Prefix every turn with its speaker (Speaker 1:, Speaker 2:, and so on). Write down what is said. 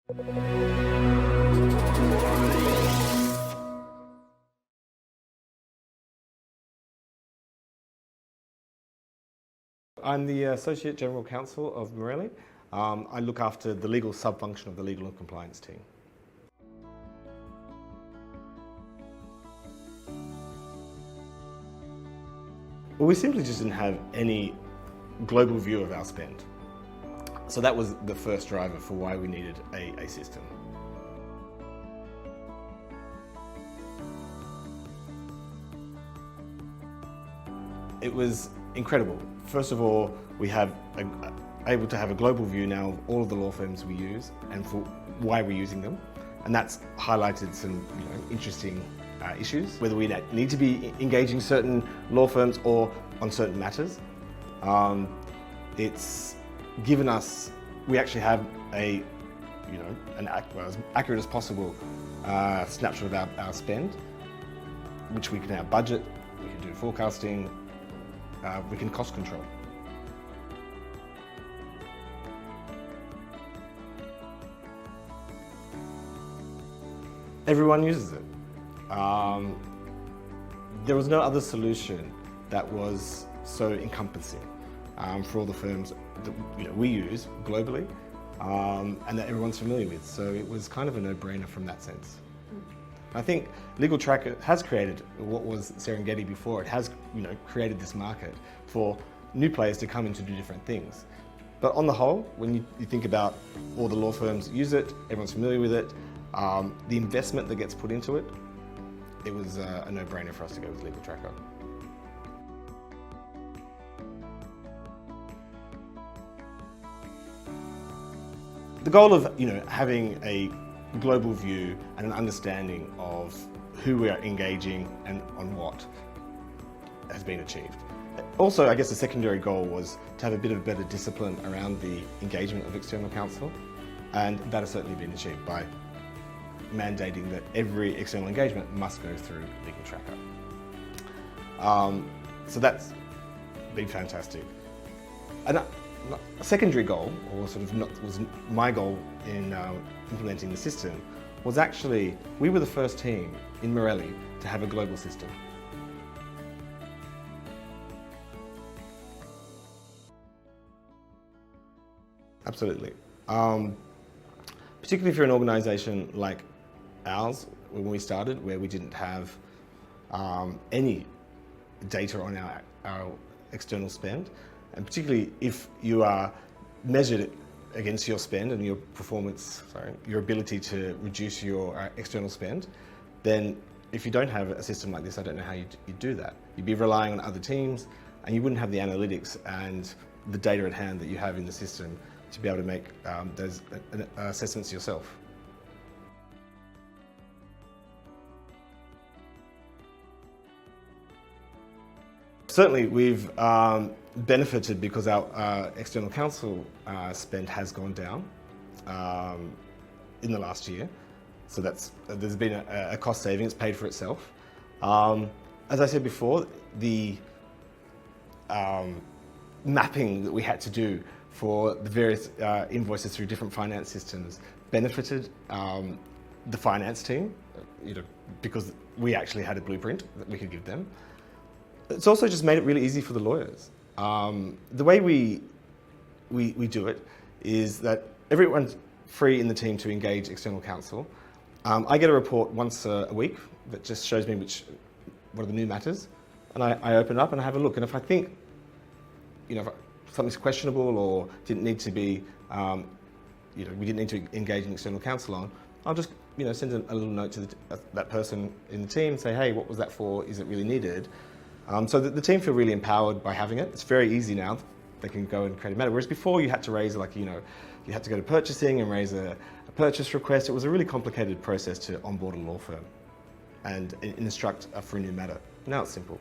Speaker 1: I'm the Associate General Counsel of Marelli. I look after the legal sub-function of the legal and compliance team. Well, we simply just didn't have any global view of our spend. So that was the first driver for why we needed a system. It was incredible. First of all, we have able to have a global view now of all of the law firms we use and for why we're using them. And that's highlighted some interesting issues, whether we need to be engaging certain law firms or on certain matters. It's given us, we actually have as accurate as possible snapshot of our spend, which we can now budget, we can do forecasting, we can cost control. Everyone uses it. There was no other solution that was so encompassing for all the firms that we use globally and that everyone's familiar with. So it was kind of a no-brainer from that sense. I think Legal Tracker has created what was Serengeti before. It has created this market for new players to come in to do different things. But on the whole, when you think about all the law firms use it, everyone's familiar with it, the investment that gets put into it, it was a no-brainer for us to go with Legal Tracker. The goal of having a global view and an understanding of who we are engaging and on what has been achieved. Also, I guess the secondary goal was to have a bit of better discipline around the engagement of external counsel, and that has certainly been achieved by mandating that every external engagement must go through Legal Tracker. So that's been fantastic. And a secondary goal, or was my goal in implementing the system, was actually we were the first team in Marelli to have a global system. Absolutely. Particularly if you're an organisation like ours, when we started, where we didn't have any data on our external spend, and particularly if you are measured against your spend and your performance, your ability to reduce your external spend, then if you don't have a system like this, I don't know how you'd do that. You'd be relying on other teams and you wouldn't have the analytics and the data at hand that you have in the system to be able to make those assessments yourself. Certainly, we've benefited because our external counsel spend has gone down in the last year. So there's been a cost saving, it's paid for itself. As I said before, the mapping that we had to do for the various invoices through different finance systems benefited the finance team, because we actually had a blueprint that we could give them. It's also just made it really easy for the lawyers. The way we do it is that everyone's free in the team to engage external counsel. I get a report once a week that just shows me what are the new matters, and I open it up and I have a look. And if I think, if something's questionable or didn't need to be, we didn't need to engage an external counsel on, I'll just send a little note to that person in the team and say, hey, what was that for? Is it really needed? So the team feel really empowered by having it. It's very easy now. They can go and create a matter. Whereas before you had to raise you had to go to purchasing and raise a purchase request. It was a really complicated process to onboard a law firm and instruct for a new matter. Now it's simple.